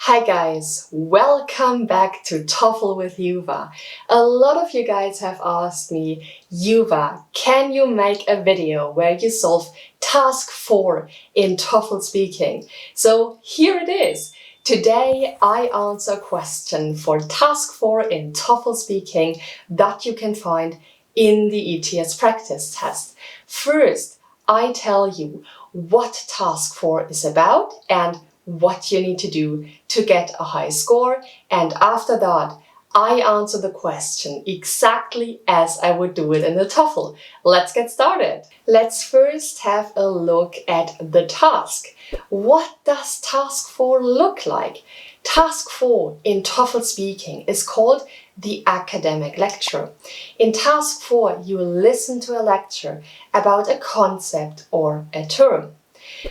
Hi guys, welcome back to TOEFL with Juva. A lot of you guys have asked me, Juva, can you make a video where you solve task 4 in TOEFL speaking? So here it is. Today I answer a question for task 4 in TOEFL speaking that you can find in the ETS practice test. First, I tell you what task 4 is about and what you need to do to get a high score, and after that I answer the question exactly as I would do it in the TOEFL. Let's get started. Let's first have a look at the task. What does task 4 look like? Task 4 in TOEFL speaking is called the academic lecture. In task 4 you listen to a lecture about a concept or a term.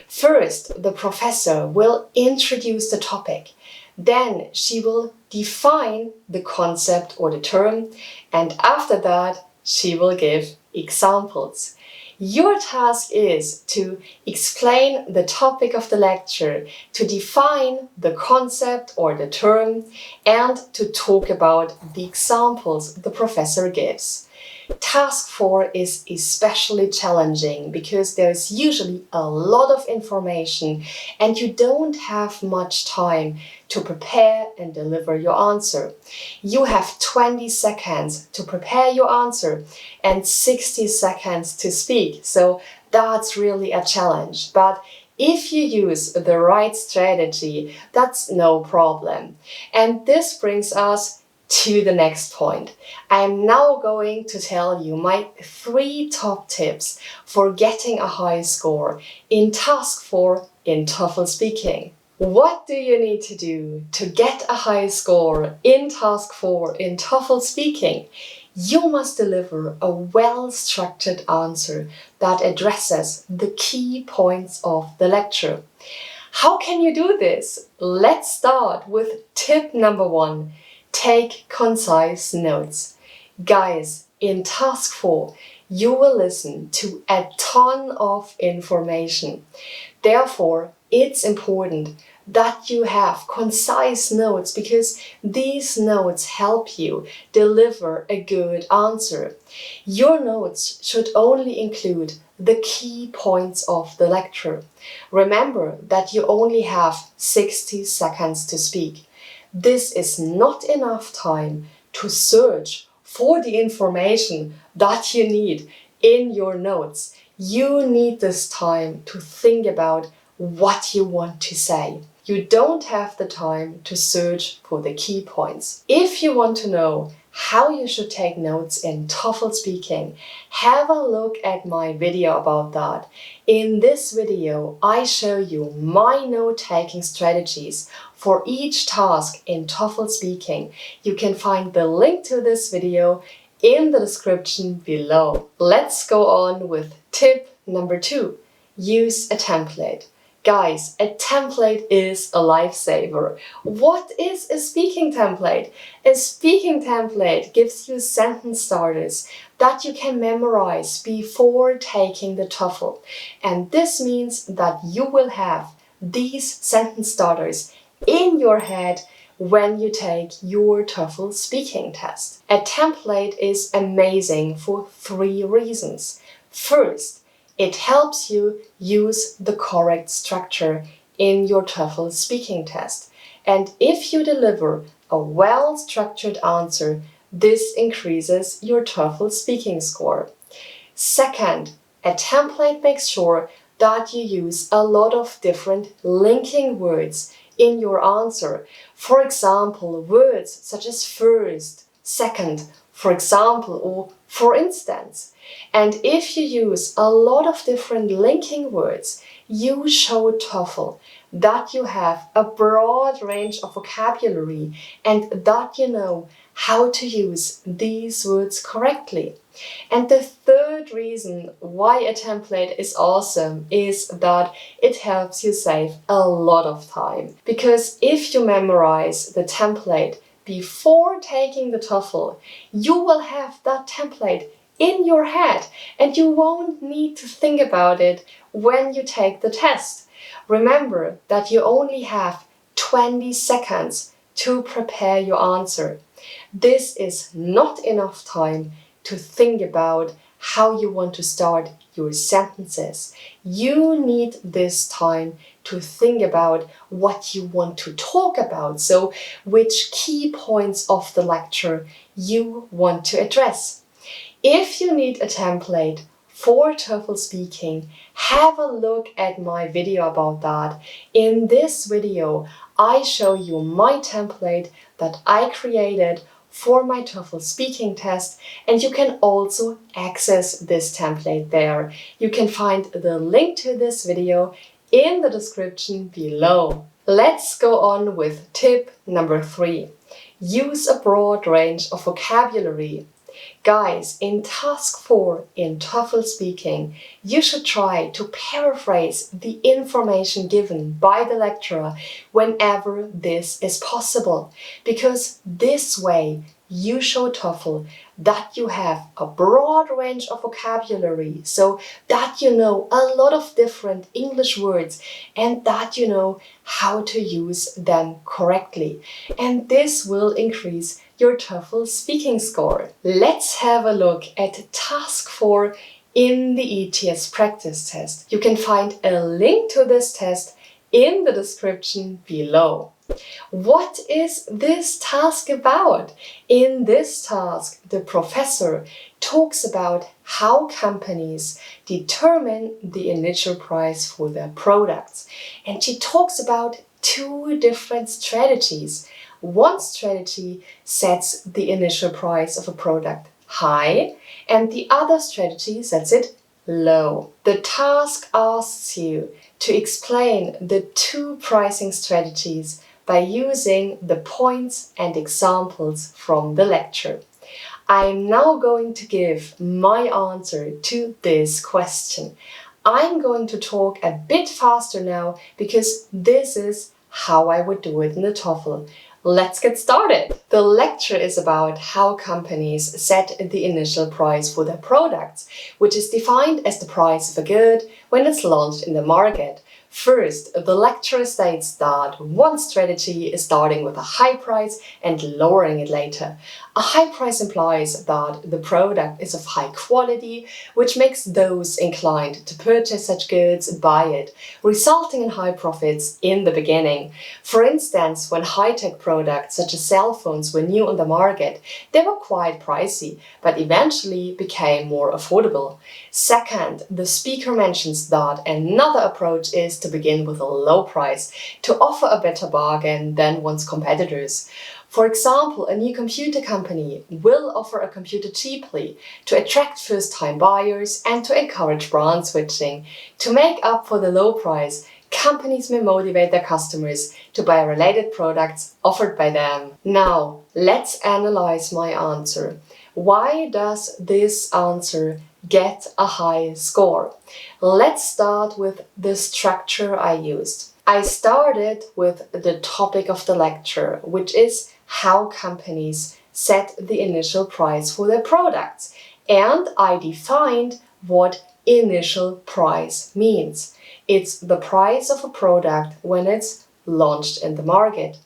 First, the professor will introduce the topic. Then she will define the concept or the term, and after that she will give examples. Your task is to explain the topic of the lecture, to define the concept or the term, and to talk about the examples the professor gives. Task 4 is especially challenging because there's usually a lot of information and you don't have much time to prepare and deliver your answer. You have 20 seconds to prepare your answer and 60 seconds to speak, so that's really a challenge. But if you use the right strategy, that's no problem. And this brings us to the next point. I am now going to tell you my 3 top tips for getting a high score in task 4 in TOEFL speaking. What do you need to do to get a high score in task 4 in TOEFL speaking? You must deliver a well-structured answer that addresses the key points of the lecture. How can you do this? Let's start with tip number 1. Take concise notes. Guys, in task 4, you will listen to a ton of information. Therefore, it's important that you have concise notes because these notes help you deliver a good answer. Your notes should only include the key points of the lecture. Remember that you only have 60 seconds to speak. This is not enough time to search for the information that you need in your notes. You need this time to think about what you want to say. You don't have the time to search for the key points. If you want to know how you should take notes in TOEFL speaking, have a look at my video about that. In this video, I show you my note-taking strategies for each task in TOEFL speaking. You can find the link to this video in the description below. Let's go on with tip number 2. Use a template. Guys, a template is a lifesaver. What is a speaking template? A speaking template gives you sentence starters that you can memorize before taking the TOEFL. And this means that you will have these sentence starters in your head when you take your TOEFL speaking test. A template is amazing for 3 reasons. First, it helps you use the correct structure in your TOEFL speaking test. And if you deliver a well-structured answer, this increases your TOEFL speaking score. Second, a template makes sure that you use a lot of different linking words in your answer. For example, words such as first, second, for example, or for instance. And if you use a lot of different linking words, you show TOEFL that you have a broad range of vocabulary and that you know how to use these words correctly. And the third reason why a template is awesome is that it helps you save a lot of time. Because if you memorize the template before taking the TOEFL, you will have that template in your head and you won't need to think about it when you take the test. Remember that you only have 20 seconds to prepare your answer. This is not enough time to think about how you want to start your sentences. You need this time to think about what you want to talk about, so which key points of the lecture you want to address. If you need a template for TOEFL speaking, have a look at my video about that. In this video, I show you my template that I created for my TOEFL speaking test, and you can also access this template there. You can find the link to this video in the description below. Let's go on with tip number 3. Use a broad range of vocabulary. Guys, in task 4 in TOEFL speaking, you should try to paraphrase the information given by the lecturer whenever this is possible, because this way you show TOEFL that you have a broad range of vocabulary, so that you know a lot of different English words and that you know how to use them correctly. And this will increase your TOEFL speaking score. Let's have a look at task 4 in the ETS practice test. You can find a link to this test in the description below. What is this task about? In this task, the professor talks about how companies determine the initial price for their products. And she talks about 2 different strategies. One strategy sets the initial price of a product high, and the other strategy sets it low. The task asks you to explain the 2 pricing strategies by using the points and examples from the lecture. I'm now going to give my answer to this question. I'm going to talk a bit faster now because this is how I would do it in the TOEFL. Let's get started! The lecture is about how companies set the initial price for their products, which is defined as the price of a good when it's launched in the market. First, the lecturer states that one strategy is starting with a high price and lowering it later. A high price implies that the product is of high quality, which makes those inclined to purchase such goods buy it, resulting in high profits in the beginning. For instance, when high-tech products such as cell phones were new on the market, they were quite pricey, but eventually became more affordable. Second, the speaker mentions that another approach is to begin with a low price, to offer a better bargain than one's competitors. For example, a new computer company will offer a computer cheaply to attract first-time buyers and to encourage brand switching. To make up for the low price, companies may motivate their customers to buy related products offered by them. Now, let's analyze my answer. Why does this answer get a high score? Let's start with the structure I used. I started with the topic of the lecture, which is how companies set the initial price for their products. And I defined what initial price means. It's the price of a product when it's launched in the market.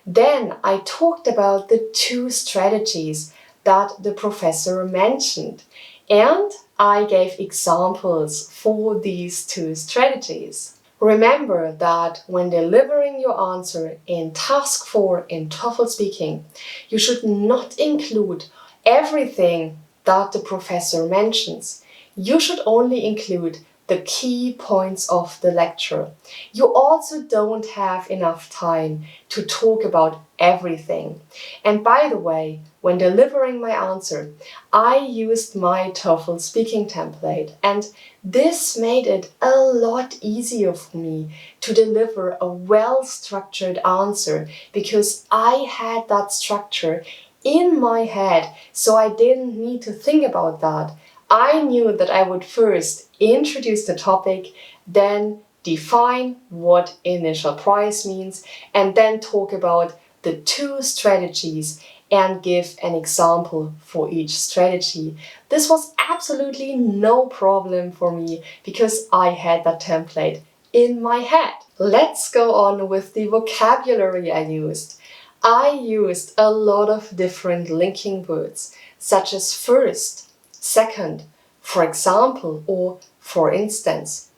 Then I talked about the 2 strategies that the professor mentioned, and I gave examples for these 2 strategies. Remember that when delivering your answer in task 4 in TOEFL speaking, you should not include everything that the professor mentions. You should only include the key points of the lecture. You also don't have enough time to talk about everything. And by the way, when delivering my answer, I used my TOEFL speaking template, and this made it a lot easier for me to deliver a well-structured answer because I had that structure in my head, so I didn't need to think about that. I knew that I would first introduce the topic, then define what initial price means, and then talk about the 2 strategies and give an example for each strategy. This was absolutely no problem for me because I had that template in my head. Let's go on with the vocabulary I used. I used a lot of different linking words, such as first, second, for example, or for instance.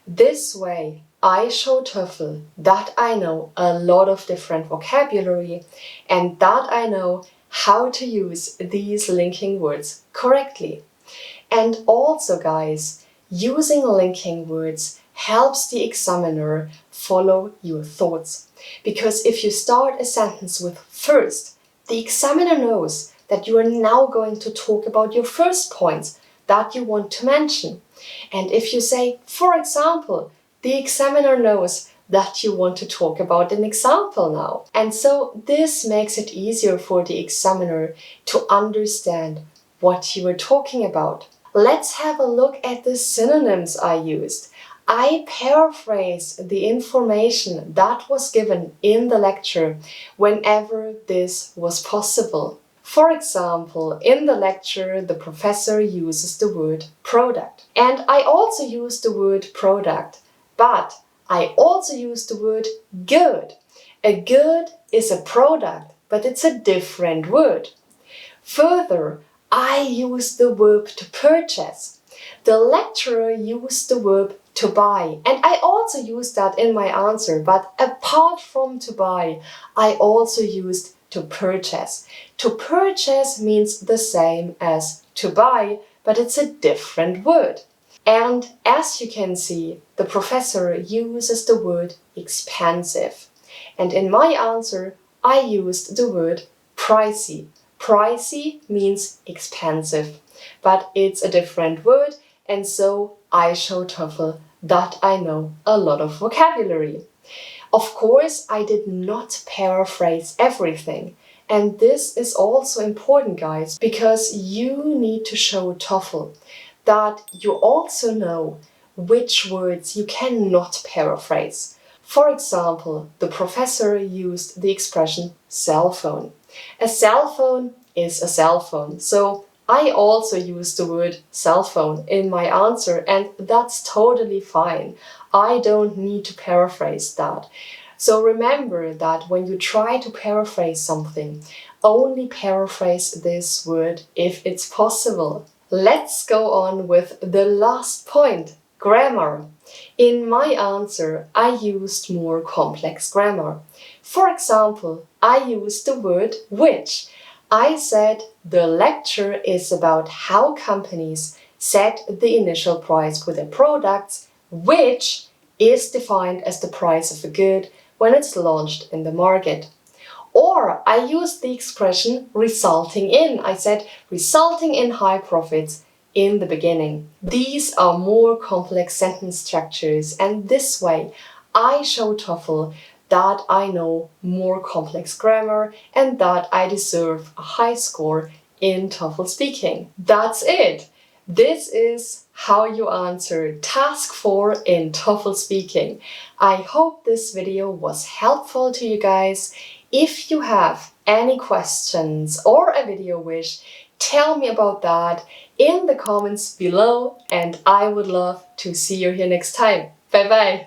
This way, I show TOEFL that I know a lot of different vocabulary and that I know how to use these linking words correctly. And also, guys, using linking words helps the examiner follow your thoughts. Because if you start a sentence with first, the examiner knows that you are now going to talk about your first points that you want to mention. And if you say, for example, the examiner knows that you want to talk about an example now. And so this makes it easier for the examiner to understand what you were talking about. Let's have a look at the synonyms I used. I paraphrased the information that was given in the lecture whenever this was possible. For example, in the lecture, the professor uses the word product. And I also use the word product, but I also use the word good. A good is a product, but it's a different word. Further, I use the verb to purchase. The lecturer used the verb to buy, and I also used that in my answer, but apart from to buy, I also used to purchase. To purchase means the same as to buy, but it's a different word. And as you can see, the professor uses the word expensive. And in my answer, I used the word pricey. Pricey means expensive, but it's a different word, and so I show TOEFL that I know a lot of vocabulary. Of course, I did not paraphrase everything, and this is also important, guys, because you need to show TOEFL that you also know which words you cannot paraphrase. For example, the professor used the expression cell phone. A cell phone is a cell phone, so I also use the word cell phone in my answer, and that's totally fine. I don't need to paraphrase that. So remember that when you try to paraphrase something, only paraphrase this word if it's possible. Let's go on with the last point, grammar. In my answer, I used more complex grammar. For example, I used the word which. I said the lecture is about how companies set the initial price for their products, which is defined as the price of a good when it's launched in the market. Or I used the expression resulting in. I said resulting in high profits in the beginning. These are more complex sentence structures, and this way I show TOEFL that I know more complex grammar and that I deserve a high score in TOEFL speaking. That's it! This is how you answer task 4 in TOEFL speaking. I hope this video was helpful to you guys. If you have any questions or a video wish, tell me about that in the comments below, and I would love to see you here next time. Bye bye!